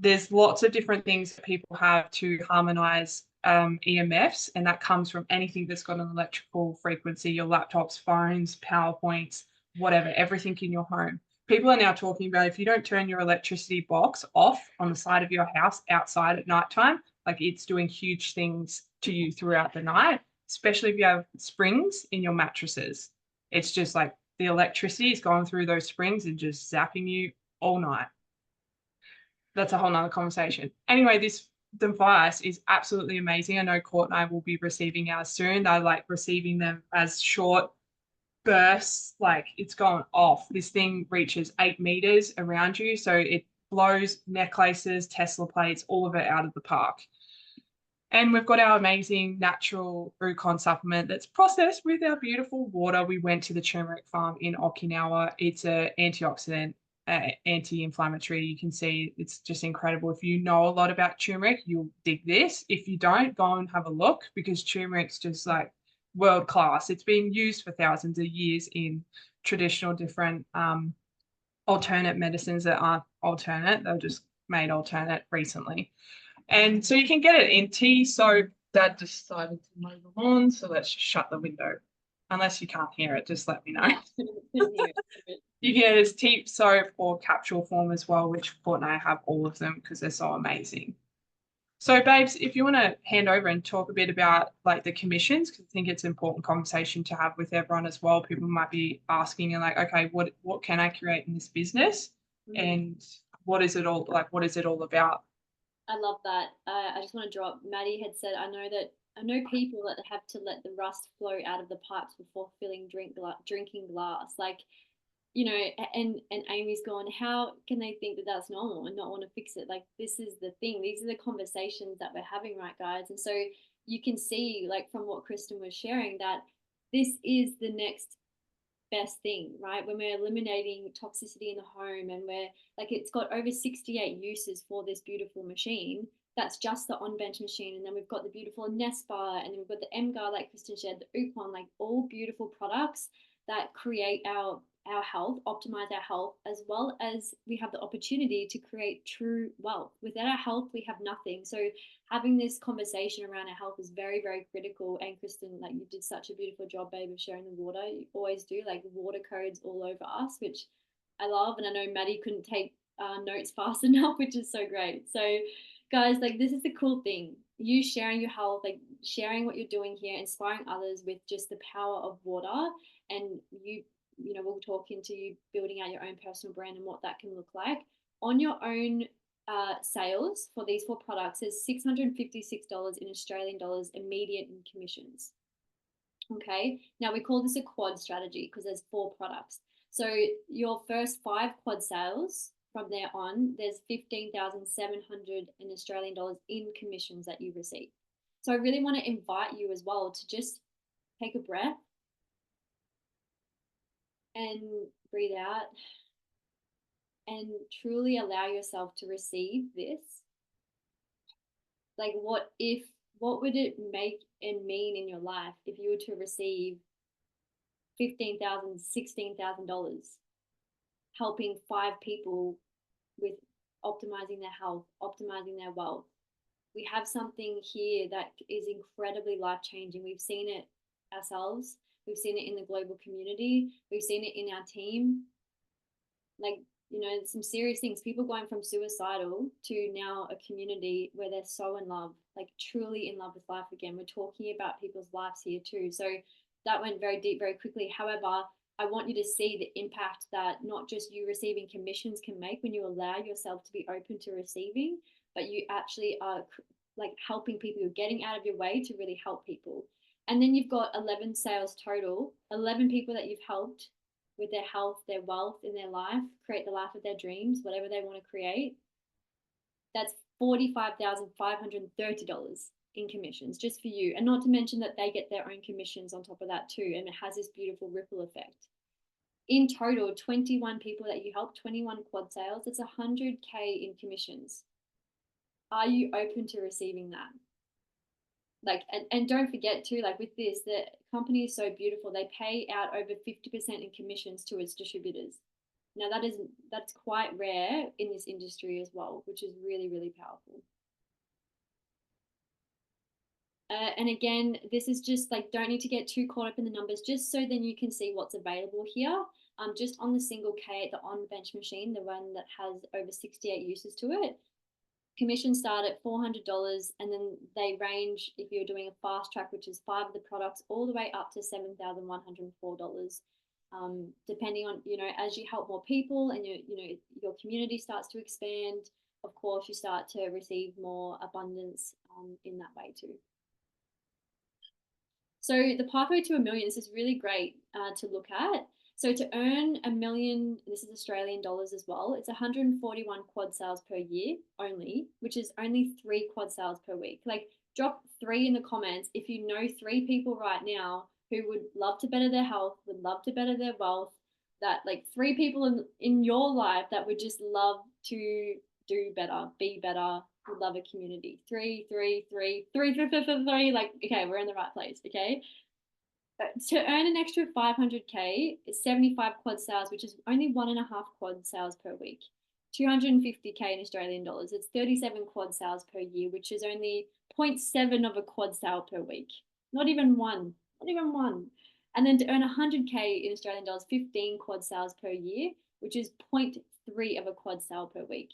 There's lots of different things that people have to harmonize EMFs, and that comes from anything that's got an electrical frequency, your laptops, phones, PowerPoints, whatever, everything in your home. People are now talking about if you don't turn your electricity box off on the side of your house outside at nighttime, like it's doing huge things to you throughout the night, especially if you have springs in your mattresses. It's just like the electricity is going through those springs and just zapping you all night. That's a whole nother conversation. Anyway, this device is absolutely amazing. I know Court and I will be receiving ours soon. I like receiving them as short bursts, like it's going off. This thing reaches 8 meters around you. So it blows necklaces, Tesla plates, all of it out of the park. And we've got our amazing natural Rukon supplement that's processed with our beautiful water. We went to the turmeric farm in Okinawa. It's an antioxidant, anti-inflammatory. You can see it's just incredible. If you know a lot about turmeric, you'll dig this. If you don't, go and have a look, because turmeric's just like world class. It's been used for thousands of years in traditional different alternate medicines that aren't alternate. They're just made alternate recently. And so you can get it in tea. So Dad decided to mow the lawn, so let's just shut the window. Unless you can't hear it, just let me know. You can get it as tea, soap, or capsule form as well, which Court and I have all of them because they're so amazing. So, babes, if you want to hand over and talk a bit about like the commissions, because I think it's an important conversation to have with everyone as well. People might be asking and like, okay, what can I create in this business, and what is it all like? What is it all about? I love that. I just want to drop. Maddie had said, I know people that have to let the rust flow out of the pipes before filling drinking glass. Like, you know, and Amy's gone, how can they think that that's normal and not want to fix it? Like, this is the thing. These are the conversations that we're having, right, guys? And so you can see, like, from what Kristen was sharing, that this is the next best thing, right? When we're eliminating toxicity in the home, and we're like, it's got over 68 uses for this beautiful machine. That's just the on bench machine. And then we've got the beautiful Nest Bar, and then we've got the MGar, like Kristen shared, the Ukon, like all beautiful products that create our health, optimize our health, as well as we have the opportunity to create true wealth. Without our health, we have nothing. So having this conversation around our health is very, very critical. And Kristen, like, you did such a beautiful job, babe, of sharing the water. You always do, like, water codes all over us, which I love. And I know Maddie couldn't take notes fast enough, which is so great. So guys, like, this is the cool thing. You sharing your health, like sharing what you're doing here, inspiring others with just the power of water. And you know, we'll talk into you building out your own personal brand and what that can look like. On your own sales for these 4 products is $656 in Australian dollars immediate in commissions. Okay, now we call this a quad strategy because there's 4 products. So your first 5 quad sales, from there on, there's 15,700 in Australian dollars in commissions that you receive. So I really want to invite you as well to just take a breath and breathe out and truly allow yourself to receive this. Like, what would it make and mean in your life if you were to receive $15,000, $16,000 helping 5 people with optimizing their health, optimizing their wealth? We have something here that is incredibly life-changing. We've seen it ourselves. We've seen it in the global community. We've seen it in our team. Like, you know, some serious things. People going from suicidal to now a community where they're so in love, like truly in love with life again. We're talking about people's lives here too. So that went very deep, very quickly. However, I want you to see the impact that not just you receiving commissions can make when you allow yourself to be open to receiving, but you actually are like helping people. You're getting out of your way to really help people. And then you've got 11 sales total, 11 people that you've helped with their health, their wealth in their life, create the life of their dreams, whatever they want to create. That's $45,530 in commissions just for you. And not to mention that they get their own commissions on top of that too. And it has this beautiful ripple effect. In total, 21 people that you help, 21 quad sales, it's $100K in commissions. Are you open to receiving that? Like, and don't forget too, like with this, the company is so beautiful. They pay out over 50% in commissions to its distributors. Now that's quite rare in this industry as well, which is really, really powerful. And again, this is just like, don't need to get too caught up in the numbers, just so then you can see what's available here. Just on the single K, the on bench machine, the one that has over 68 uses to it, Commissions start at $400, and then they range, if you're doing a fast track, which is 5 of the products, all the way up to $7,104. Depending on, as you help more people and your community starts to expand, of course you start to receive more abundance in that way too. So the pathway to $1 million, this is really great to look at. So to earn $1 million, this is Australian dollars as well, it's 141 quad sales per year only, which is only 3 quad sales per week. Like, drop 3 in the comments if you know 3 people right now who would love to better their health, would love to better their wealth, that like 3 people in your life that would just love to do better, be better, would love a community. 3, 3, 3, 3, 3, 3, 3, 3. Like, okay, we're in the right place, okay? To earn an extra 500K is 75 quad sales, which is only 1.5 quad sales per week. 250K in Australian dollars. It's 37 quad sales per year, which is only 0.7 of a quad sale per week. Not even one. Not even one. And then to earn 100K in Australian dollars, 15 quad sales per year, which is 0.3 of a quad sale per week.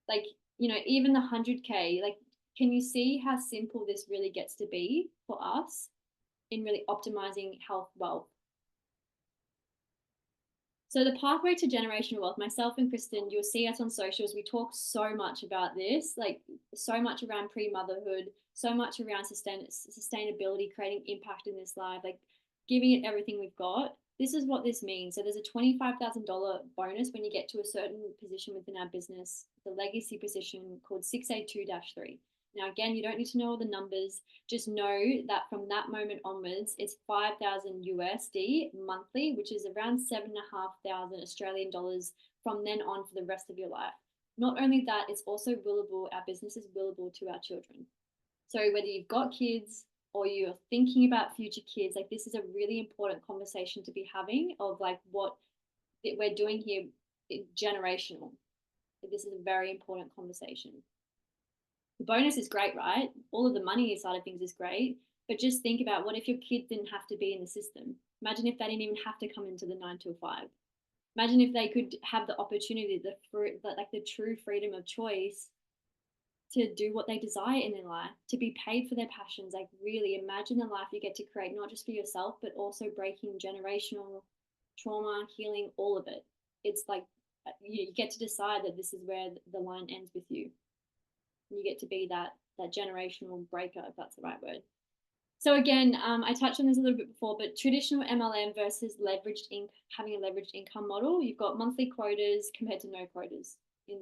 Like, even the 100K, like, can you see how simple this really gets to be for us in really optimizing health wealth? So the pathway to generational wealth, myself and Kristen, you'll see us on socials. We talk so much about this, like so much around pre-motherhood, so much around sustainability, creating impact in this life, like giving it everything we've got. This is what this means. So there's a $25,000 bonus when you get to a certain position within our business, the legacy position called 6A2-3. Now, again, you don't need to know all the numbers. Just know that from that moment onwards, it's 5,000 USD monthly, which is around 7,500 Australian dollars from then on for the rest of your life. Not only that, it's also willable. Our business is willable to our children. So whether you've got kids or you're thinking about future kids, like, this is a really important conversation to be having of like what we're doing here, generational. This is a very important conversation. The bonus is great, right? All of the money side of things is great, but just think about, what if your kid didn't have to be in the system? Imagine if they didn't even have to come into the 9 to 5. Imagine if they could have the opportunity, the true freedom of choice to do what they desire in their life, to be paid for their passions. Like, really imagine the life you get to create, not just for yourself, but also breaking generational trauma, healing, all of it. It's like you get to decide that this is where the line ends with you. You get to be that generational breaker, if that's the right word. So again, I touched on this a little bit before, but traditional MLM versus having a leveraged income model, you've got monthly quotas compared to no quotas in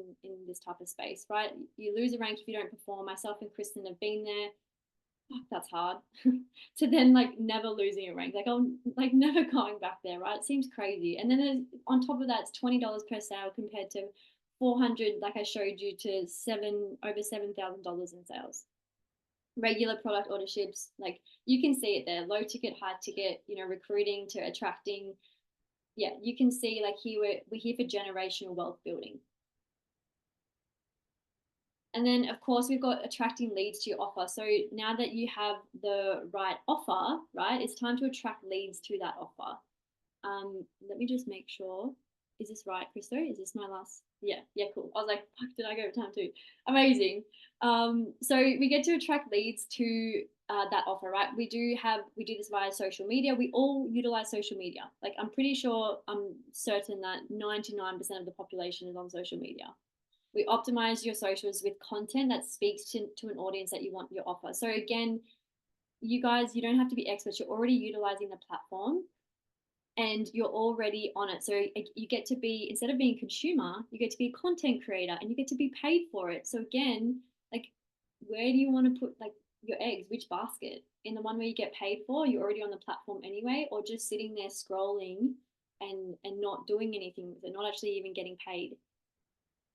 this type of space, right? You lose a rank if you don't perform. Myself and Kristen have been there. Oh, that's hard. To then like never losing a rank, like I'm like never going back there, right? It seems crazy. And then there's, on top of that, it's $20 per sale compared to 400, like I showed you, to over $7,000 in sales. Regular product orderships, like you can see it there, low ticket, high ticket, recruiting to attracting. Yeah, you can see like here we're here for generational wealth building. And then of course we've got attracting leads to your offer. So now that you have the right offer, right, it's time to attract leads to that offer. Let me just make sure. Is this right, Christo? Is this my last? Yeah, cool. I was like, fuck, did I go over time too? Amazing. So we get to attract leads to that offer, right? We do this via social media. We all utilize social media. Like, I'm certain that 99% of the population is on social media. We optimize your socials with content that speaks to an audience that you want your offer. So again, you guys, you don't have to be experts. You're already utilizing the platform and you're already on it. So you get to be, instead of being a consumer, you get to be a content creator and you get to be paid for it. So again, like, where do you want to put like your eggs? Which basket? In the one where you get paid for, you're already on the platform anyway, or just sitting there scrolling and not doing anything with it, not actually even getting paid.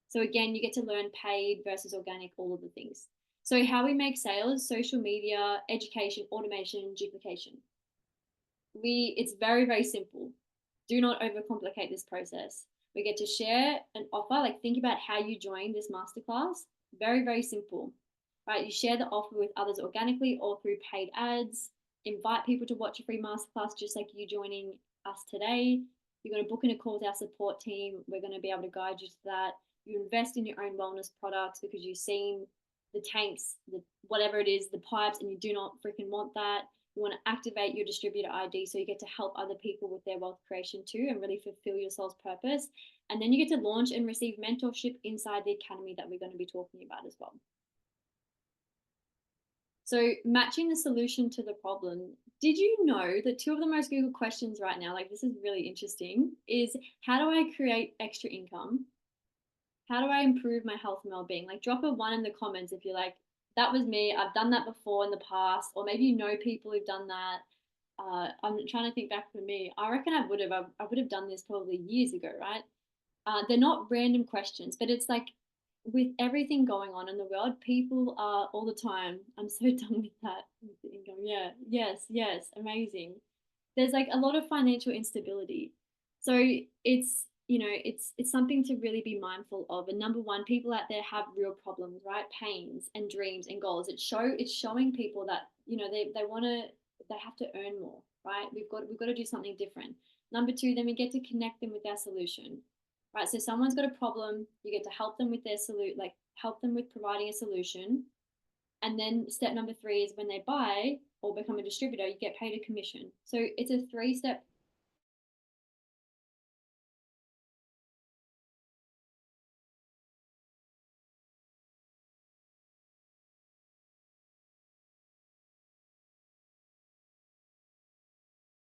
So again, you get to learn paid versus organic, all of the things. So how we make sales: social media, education, automation, duplication. It's very, very simple. Do not overcomplicate this process. We get to share an offer. Like, think about how you joined this masterclass. Very, very simple, right? You share the offer with others organically or through paid ads. Invite people to watch a free masterclass, just like you joining us today. You're going to book in a call with our support team. We're going to be able to guide you to that. you invest in your own wellness products because you've seen the tanks, the whatever it is, the pipes, and you do not freaking want that. You want to activate your distributor ID so you get to help other people with their wealth creation too and really fulfill your soul's purpose. And then you get to launch and receive mentorship inside the academy that we're going to be talking about as well. So, matching the solution to the problem. Did you know that two of the most Googled questions right now, like this is really interesting, is how do I create extra income? How do I improve my health and well-being? Like drop a one in the comments if you're like, that was me. I've done that before in the past, or maybe you know people who've done that. I'm trying to think back for me. I reckon I would have done this probably years ago, right? They're not random questions, but it's like with everything going on in the world, people are all the time. I'm so done with that. With the income. Yeah, yes, yes, amazing. There's like a lot of financial instability. So it's it's something to really be mindful of. And number one, people out there have real problems, right? Pains and dreams and goals. It's showing people that they want to they have to earn more, right? We've got to do something different. Number two, then we get to connect them with their solution, right? So someone's got a problem, you get to help them with their like help them with providing a solution. And then step number three is when they buy or become a distributor, you get paid a commission. So it's a three-step